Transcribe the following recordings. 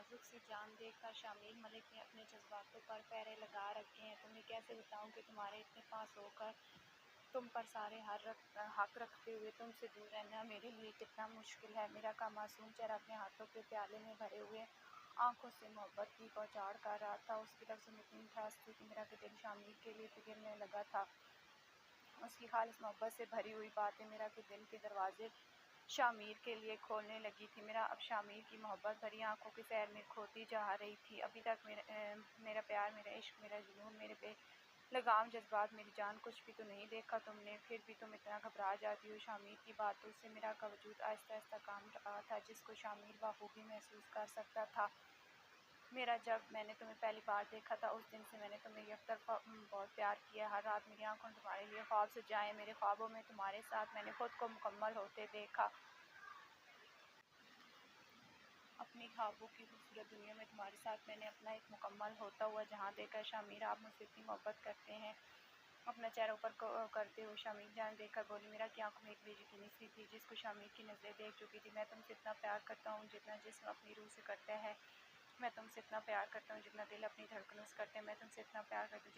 नाजुक सी जान देखकर शामिर मलिक ने अपने जज्बातों पर पहरे लगा रखे हैं। तुम्हें कैसे बताऊं कि तुम्हारे इतने पास होकर तुम पर सारे हक रखते हुए तुमसे दूर रहना मेरे लिए कितना मुश्किल है। मेरा मासूम चेहरा अपने हाथों के प्याले में भरे हुए आंखों से मोहब्बत की बौछार कर रहा था। उसकी लफ्ज़ों में इतनी मिठास थी कि मेरा दिल शामिर के लिए पिघलने लगा था। उसकी खालिस मोहब्बत से भरी हुई बातें मेरा के दिल के दरवाजे शामिर के लिए खोलने लगी थी। मेरा अब शामिर की मोहब्बत भरी आंखों की सैर में खोती जा रही थी। अभी तक मेरा प्यार, मेरा इश्क, मेरा जुनून, मेरे बेलगाम जज्बात, मेरी जान, कुछ भी तो नहीं देखा तुमने, फिर भी तुम इतना घबरा जाती हो। शामिर की बातों से मेरा का वजूद आहिस्ता आहिस्ता काम रहा था, जिसको शामिर बाखूबी महसूस कर सकता था। मेरा जब मैंने तुम्हें पहली बार देखा था उस दिन से मैंने तुम्हें एकतरफ़ा बहुत प्यार किया। हर रात मेरी आंखों ने तुम्हारे लिए ख्वाब सजाए। मेरे ख्वाबों में तुम्हारे साथ मैंने खुद को मुकम्मल होते देखा। अपनी ख्वाबों की खूबसूरत दुनिया में तुम्हारे साथ मैंने अपना एक मुकम्मल होता हुआ जहां देखा। शामिर, आप मुझसे इतनी मोहब्बत करते हैं। अपना चेहरा ऊपर करते हुए शामिर जान देखकर बोली। मेरा की आंखों में एक बेयकीनी सी थी जिसको शामिर की नज़रें देख चुकी थी। मैं तुमसे इतना प्यार करता हूँ जितना जिस्म अपनी रूह से करता है। मैं तुमसे इतना प्यार करता हूँ जितना दिल अपनी धड़कनों से करते हैं। मैं तुमसे इतना प्यार करती हूँ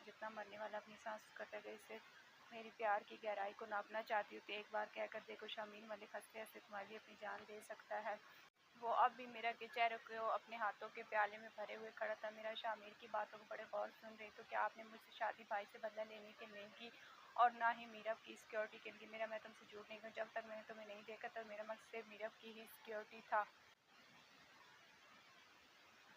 जितना मरने वाला अपनी सांस से करता है। इससे मेरी प्यार की गहराई को नापना चाहती हूँ तो एक बार कहकर देखो। शामिर मलिक हंसते हंसते तुम्हारे लिए अपनी जान दे सकता है। वो अब भी मेरा के चेहरे को अपने हाथों के प्याले में भरे हुए खड़ा था। मेरा शामिर की बातों को बड़े गौर सुन रही। तो क्या आपने मुझसे शादी भाई से बदला लेने के लिए की और ना ही मीरब की सिक्योरिटी के लिए? मैं तुमसे झूठ नहीं कहूँ, जब तक मैंने तुम्हें नहीं देखा तब मेरा मकसद सिर्फ मीरब की ही सिक्योरिटी था।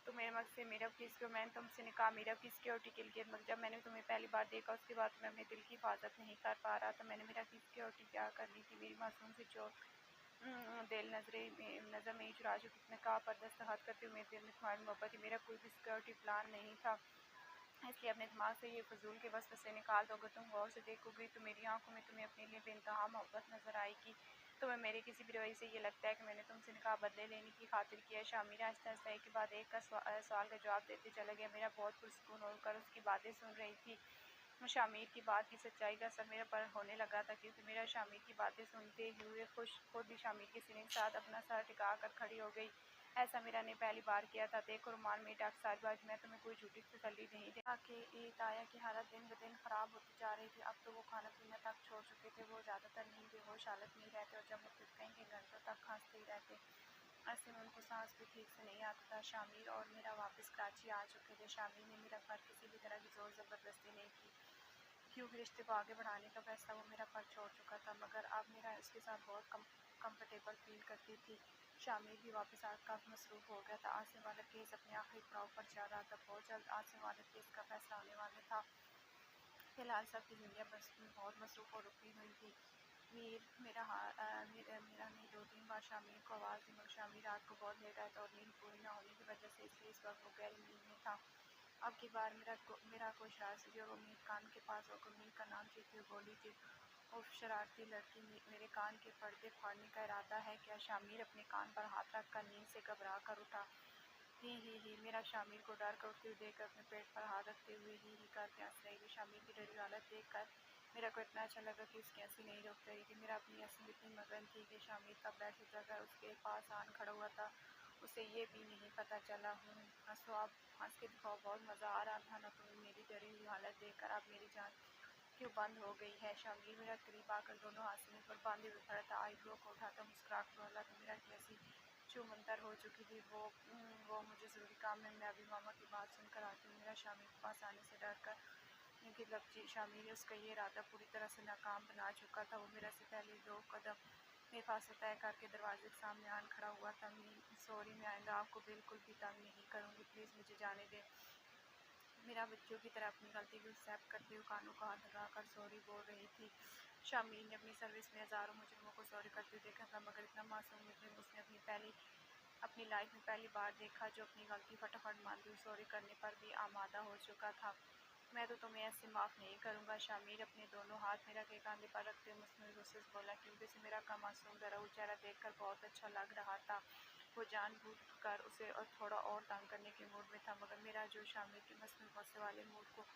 तो मेरे मकसद से मीरब की इसको मैंने तुमसे निकाह मीरब की सिक्योरिटी के लिए, मगर जब मैंने तुम्हें पहली बार देखा उसके बाद मैं अपने दिल की हिफाजत नहीं कर पा रहा था। मैंने मेरा की सिक्योरिटी क्या करनी थी? मेरी मासूम से जो दिल नज़र में ही चुरा चुकी थी। निकाह पर दस्तखत करते हुए मेरे दिल में तुम्हारी मोहब्बत थी। मेरा कोई भी सिक्योरिटी प्लान नहीं था, इसलिए अपने दिमाग से ये फजूल के वसवसे निकाल दो। अगर तुम गौर से देखोगी तो मेरी आंखों में तुम्हें अपने लिए बेइंतहा मोहब्बत नजर आएगी। तुम्हें मेरे किसी भी रवैये से ये लगता है कि मैंने तुमसे निकाह बदले लेने की खातिर किया है। शामिर आहिस्ता आहिस्ता एक के बाद एक का सवाल का जवाब देते चला गया। मेरा बहुत पुरसकून होकर उसकी बातें सुन रही थी। शामिर की बात की सच्चाई का असर मेरे पर होने लगा था, क्योंकि मेरा शामिर की बातें सुनते हुए खुद भी शामिर के सीने के साथ अपना सर टिका कर खड़ी हो गई। ऐसा मेरा ने पहली बार किया था। देखो रुमान में डाक साहिबाज, मैं तुम्हें कोई झूठी तसल्ली नहीं दे कि ताया की हालत दिन ब दिन ख़राब होती जा रही थी। अब तो वो खाना पीना तक छोड़ चुके थे। वो ज़्यादातर नींद बेहोश हालत में ही रहते और जब वो कहीं के घंटों तक खांसते ही रहते। ऐसे में उनको सांस भी ठीक से नहीं आता था। शामिर और मेरा वापस कराची आ चुके थे। शामिर ने मेरा पर किसी भी तरह की ज़ोर ज़बरदस्ती नहीं की, क्योंकि रिश्ते को आगे बढ़ाने का फैसला वो मेरा पर छोड़ चुका था। मगर अब मेरा उसके साथ बहुत कंफर्टेबल फील करती थी। शामिर भी वापस आज काफ़ी मसरूफ़ हो गया था। आज से वाला केस अपने आखिरी पड़ाव पर जा रहा था। बहुत जल्द आज से वाला केस का फैसला होने वाला था। फिलहाल सबकी ज़िंदगी बस बहुत मसरूफ़ और रुकी हुई थी। मेरा नहीं 2-3 बार शामिर को आवाज़ दी, मगर शामिर रात को बहुत लेट आया था और नींद पूरी ना होने की वजह से इसलिए इस वक्त वो गहरी नींद में था। अब की बार मेरा कोई शरारत हुई और वो मीर कान के पास होकर मीर का नाम लेते हुए बोली कि उफ शरारती लड़की, मेरे कान के पर्दे फाड़ने का इरादा है क्या? शामिर अपने कान पर हाथ रख कर नींद से घबरा कर उठा। ही मेरा शामिर को डर कर उठते हुए देखकर अपने पेट पर हाथ रखते हुए ही करके हंस रही थी। शामिर की डरी हालत देखकर मेरा को इतना अच्छा लगा कि उसकी हंसी नहीं रोक रही थी। मेरा अपनी हंसी में इतनी मगन थी कि शामिर का बेड से उतरकर उसके पास आन खड़ा हुआ था। उसे ये भी नहीं पता चला। हंसो, आप हंस के दिखाओ, बहुत मज़ा आ रहा था ना तुम्हें मेरी डरी हुई हालत देखकर? अब मेरी जान क्यों बंद हो गई है? शामिर मेरा करीब आकर दोनों हाथ सीने पर बांधे हुए खड़ा था। आईब्रो को उठाकर मुस्कुराकर बोला था। मेरा कैसी छूमंतर हो चुकी थी। वो मुझे ज़रूरी काम है, मैं अभी मामा की बात सुनकर आती हूँ। मेरा शामिर के पास आने से डर कर क्योंकि लपची शामिर उसका ये इरादा पूरी तरह से नाकाम बना चुका था। वो मेरा से पहले 2 कदम मेरे फासला तय करके दरवाजे के सामने आन खड़ा हुआ था। सॉरी, मैं आइंदा आपको बिल्कुल भी तंग नहीं करूँगी, प्लीज़ मुझे जाने दें। मेरा बच्चों की तरह अपनी गलती को एक्सेप्ट करते हुए कानों को हाथ लगाकर सॉरी बोल रही थी। शामिर ने अपनी सर्विस में हज़ारों मुजरिमों को सॉरी करते हुए देखा था, मगर इतना मासूम मुजरिम उसने अपनी लाइफ में पहली बार देखा जो अपनी गलती फटाफट मानते हुए सॉरी करने पर भी आमादा हो चुका था। मैं तो तुम्हें ऐसे माफ़ नहीं करूँगा। शामिर अपने दोनों हाथ मेरा के कंधे पर रखते हुए मसनूई गुस्से से बोला, क्योंकि उसे मेरा का मासूम डरा हुआ चेहरा देखकर बहुत अच्छा लग रहा था। वो जानबूझकर उसे और थोड़ा और तंग करने के मूड में था, मगर मेरा जो शामिर के मसनूई गुस्से वाले मूड को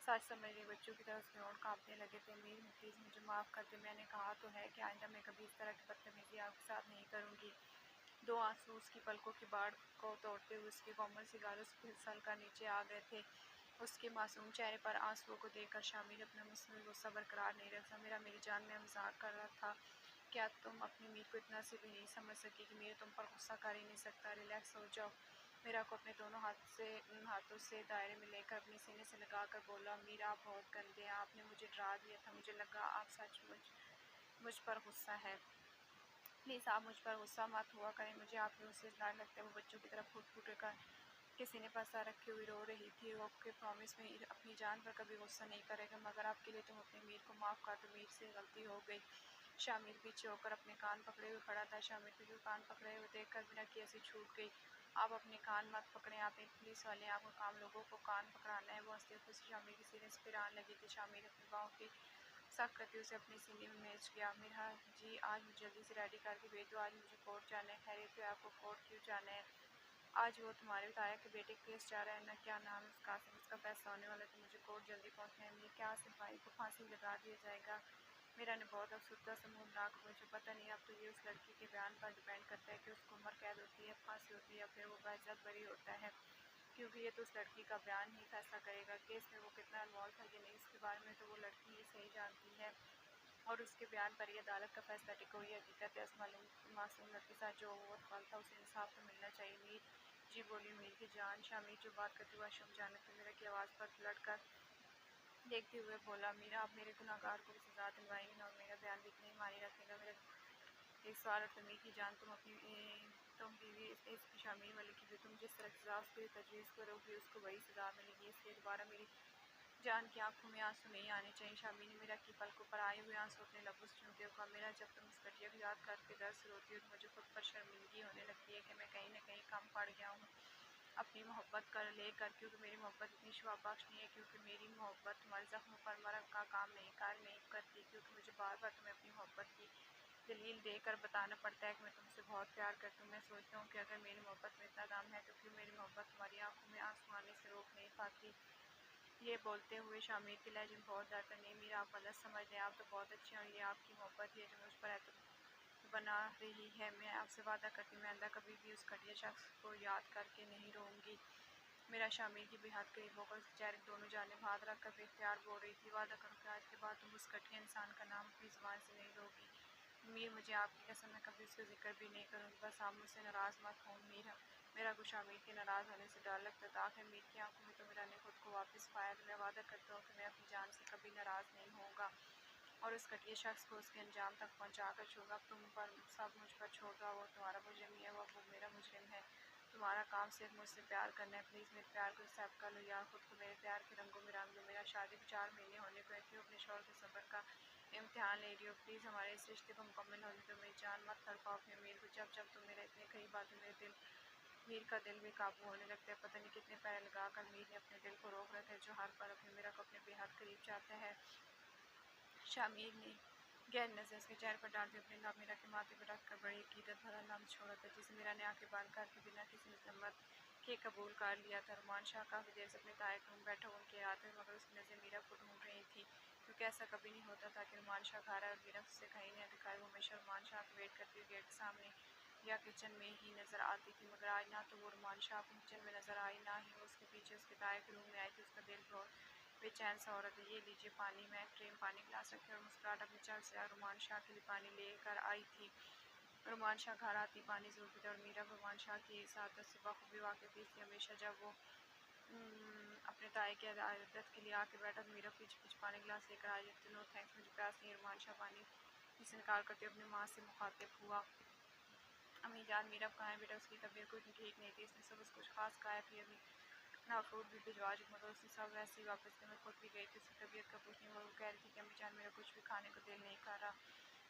सच समझ रहे बच्चों की तरह उसके होंठ कांपने लगे थे। मीर, प्लीज़ मुझे माफ़ कर दे। मैंने कहा तो है कि आइंदा मैं कभी इस तरह की बदतमीज़ी आपके साथ नहीं करूँगी। दो आंसू उसकी पलकों की बाढ़ को तोड़ते हुए उसके कोमल सी गालों से फिसलकर नीचे आ गए थे। उसके मासूम चेहरे पर आंसुओं को देखकर शामिर अपना मुस्लिम गुस्सा बरकरार नहीं रखा। मेरी जान में मजाक कर रहा था। क्या तुम अपनी मीर को इतना से भी नहीं समझ सकी कि मीर तुम पर गुस्सा कर ही नहीं सकता? रिलैक्स हो जाओ। मीरा को अपने दोनों हाथों से दायरे में लेकर अपने सीने से लगाकर बोला, मीरा आप बहुत गंदे हैं, आपने मुझे डरा दिया था, मुझे लगा आप सचमुच मुझ पर गुस्सा है। प्लीज़ आप मुझ पर गुस्सा मत हुआ करें, मुझे आपके गुस्से से डर लगता है। वो बच्चों की तरफ फूट फूट कर किसी ने पर सर रखी हुई रो रही थी। वो आपके प्रॉमिस में अपनी जान पर कभी गुस्सा नहीं करेगा, मगर आपके लिए तुम अपने मीर को माफ़ कर दो, मीर से गलती हो गई। शामिर पीछे होकर अपने कान पकड़े हुए खड़ा था। शामिर के कान पकड़े हुए देखकर बिना की ऐसी छूट गई। आप अपने कान मत पकड़े, आप एक पुलिस वाले हैं, आपका काम लोगों को कान पकड़ाना है। वो हंसते हुए शामिर के सीने से फिराने लगी थी। शामिर अपनी बाहों की सख्त करके उसे अपने सीने में मेज गया। मेरा जी आज मुझे जल्दी से रेडी करके भेज दो, आज मुझे कोर्ट जाना है। खैरियत है आपको कोर्ट क्यों जाना है? आज वो तुम्हारे बताया कि बेटे केस जा रहा है ना, क्या नाम है उसका, उसका फैसला होने वाला है, तो मुझे कोर्ट जल्दी पहुंचना है। मुझे क्या सिर्फ भाई को फांसी लगा दिया जाएगा? मेरा ने बहुत अफसरदा से मुँह बना कर, मुझे पता नहीं, अब तो ये उस लड़की के बयान पर डिपेंड करता है कि उसको उम्र कैद होती है, फांसी होती है या फिर वो बाइज्जत बरी होता है, क्योंकि ये तो उस लड़की का बयान ही फैसला करेगा। केस में वो कितना इन्वॉल्व था कि नहीं इसके बारे में तो वो लड़की ही सही जानती है, और उसके बयान पर ही अदालत का फैसला टिका। हुई हकीकत है, उस मासूम लड़के के साथ जो हुआ था उसे इंसाफ तो मिलना चाहिए। मीर जी बोली, मीर की जान। शामिर जो बात करते हुए अशुभ जानत थे, मेरा की आवाज़ पर लड़ कर देखते हुए बोला, मीरा आप मेरे गुनाहगार को भी सजा दिलवाएंगे ना, और मेरा बयान भी इतना ही मानी रखेगा? मेरा एक सवाल और तुम्हें की जान, तुम बीवी इस शामिर वाले की भी, तुम जिस तरह सजा उसकी तजवीज़ करोगी उसको वही सजा मिलेगी, इसलिए दोबारा मेरी जान की आंखों में आंसू नहीं आने चाहिए। शामिर ने मेरा की पलकों पर आए हुए आंसू अपने लबों से चूमते हुए कहा, मेरा जब तुम इस घटिया को याद करके दर्द से रोती हो तो मुझे खुद पर शर्मिंदगी होने लगती है कि मैं कहीं ना कहीं कम पड़ गया हूँ अपनी मोहब्बत कर लेकर, क्योंकि मेरी मोहब्बत इतनी शवाबख्श नहीं है, क्योंकि मेरी मोहब्बत तुम्हारे ज़ख्मों पर मरहम का काम नहीं करती, क्योंकि मुझे बार बार तुम्हें अपनी मोहब्बत की दलील देकर बताना पड़ता है कि मैं तुमसे बहुत प्यार करती हूँ। मैं सोचता हूँ कि अगर मेरी मोहब्बत में इतना दाम है तो क्यों मेरी मोहब्बत तुम्हारी आंखों में आंसू आने से रोक नहीं पाती? ये बोलते हुए शामिर के लहजे में बहुत ज़्यादा, नहीं मीरा आप गलत समझ रहे हैं, आप तो बहुत अच्छे हैं, ये आपकी मोहब्बत है जो मुझ पर बना रही है। मैं आपसे वादा करती हूँ मैं आइंदा कभी भी उस घटिया शख्स को याद करके नहीं रहूँगी। मेरा शामिर की बेहद करीब होकर उसके चेहरे दोनों जानिब हाथ रख कर बेख्तियार बोल रही थी, वादा करो कि आज के बाद तुम उस घटिया इंसान का नाम अपनी ज़ुबान से नहीं लोगी। मीर मुझे आपकी कसम मैं कभी उसका जिक्र भी नहीं करूँगी, बस आप मुझसे नाराज़ मत हो। मेरा को शामिर के नाराज़ होने से डर लगता था। आखिर मीर की आंखों में तो मेरा ने खुद को वापस पाया, तो मैं वादा करता हूँ कि मैं अपनी जान से कभी नाराज़ नहीं होऊंगा और उस घटिया शख्स को उसके अंजाम तक पहुँचा कर छोड़ूंगा। अब तुम पर सब मुझ पर छोड़ दो, वो तुम्हारा मुजरिम है, वो मेरा मुजरिम है। तुम्हारा काम सिर्फ मुझसे प्यार करना है, प्लीज़ मेरे प्यार को एक्सेप्ट कर लो यार, खुद को मेरे प्यार के रंगों में रंग लो। मेरा शादी को 4 महीने होने को है, क्यों अपने शौहर के सब्र का इम्तिहान ले रही हो? प्लीज़ हमारे इस रिश्ते को मुकम्मल होने दो, मेरी जान मत तड़पाओ अपने मीर को। जब जब तुम मेरे इतने करीब आते मीर का दिल बेकाबू होने लगता है। पता नहीं कितने पैर लगाकर मीर ने अपने दिल को रोक रखा है, जो हर पल अपने मेरा को अपने बेहद करीब चाहता है। शामिर ने गहरी नज़र उसके चेहरे पर डालते अपने नाम मीरा के माथे पर रखकर बड़ी अकीदत भरा नाम छोड़ा था, जिसे मीरा ने आंखें बंद करके बिना किसी मजम्मत के कबूल कर लिया था। रुमान शाह काफ़ी देर से अपने ताए के रूम बैठा उनके याद में, मगर उसकी नज़र मीरा को ढूंढ रही थी, क्योंकि ऐसा कभी नहीं होता था कि रुमान शाह खा रहा है और मीरा उससे कहीं नहीं दिखाई। वो हमेशा रुमान शाह को वेट करती हुई गेट के सामने या किचन में ही नज़र आती थी, मगर आज ना तो वो रुमान शाह को किचन में नज़र आई, ना ही वो उसके पीछे उसके ताए के रूम में आई थी। उसका दिल बहुत बेचैन सा औरत है। ये लीजिए पानी, मैं ट्रे में पानी गिलास रखे और मुस्कुराहट अपने चेहरे से रुमान शाह के लिए पानी लेकर आई थी। रुमान शाह घर आती पानी ज़रूर पीता और मीरा रुमान शाह के साथ सुबह खूबी वाकई थी। हमेशा जब वो अपने ताए की आदत के लिए आके बैठा तो मीरा पीछे पीछे पानी गिलास लेकर आ जाती। नो थैंक्स, मुझे प्यास नहीं। रुमान शाह पानी से इनकार करते अपनी माँ से मुखातिब हुआ। अम्मी जान मीरा कहाँ है बेटा? उसकी तबीयत कुछ ठीक नहीं थी, इसने सब कुछ खास खाया, फिर अभी ना फ्रूट भी भिजवा चुकी, मगर उसने सब वैसे ही वापस किया। मैं खुद भी गई थी उसकी तबीयत का पूछने, मगर वो कह रही थी कि अम्मी जान मेरा कुछ भी खाने को दिल नहीं कर रहा,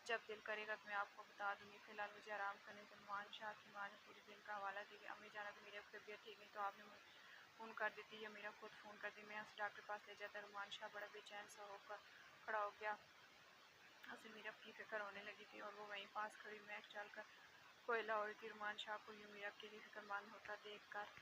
जब दिल करेगा तो मैं आपको बता दूंगी, फिलहाल मुझे आराम करने के। नुमान शाह की माँ ने पूरे दिन का हवाला दी। अम्मी जान अगर मेरी तबीयत ठीक नहीं तो आपने फ़ोन कर देती या मेरा खुद फ़ोन कर दी, मैं उस डॉक्टर पास ले जाता। रुमान शाह बड़ा बेचैन सा होकर खड़ा हो गया, उसे मीरा की फिक्र होने लगी थी और वो वहीं पास खड़ी मैच डालकर कोयला हो रही थी। रुमान शाह को यूँ मीरा के लिए फिक्रमंद होता देख कर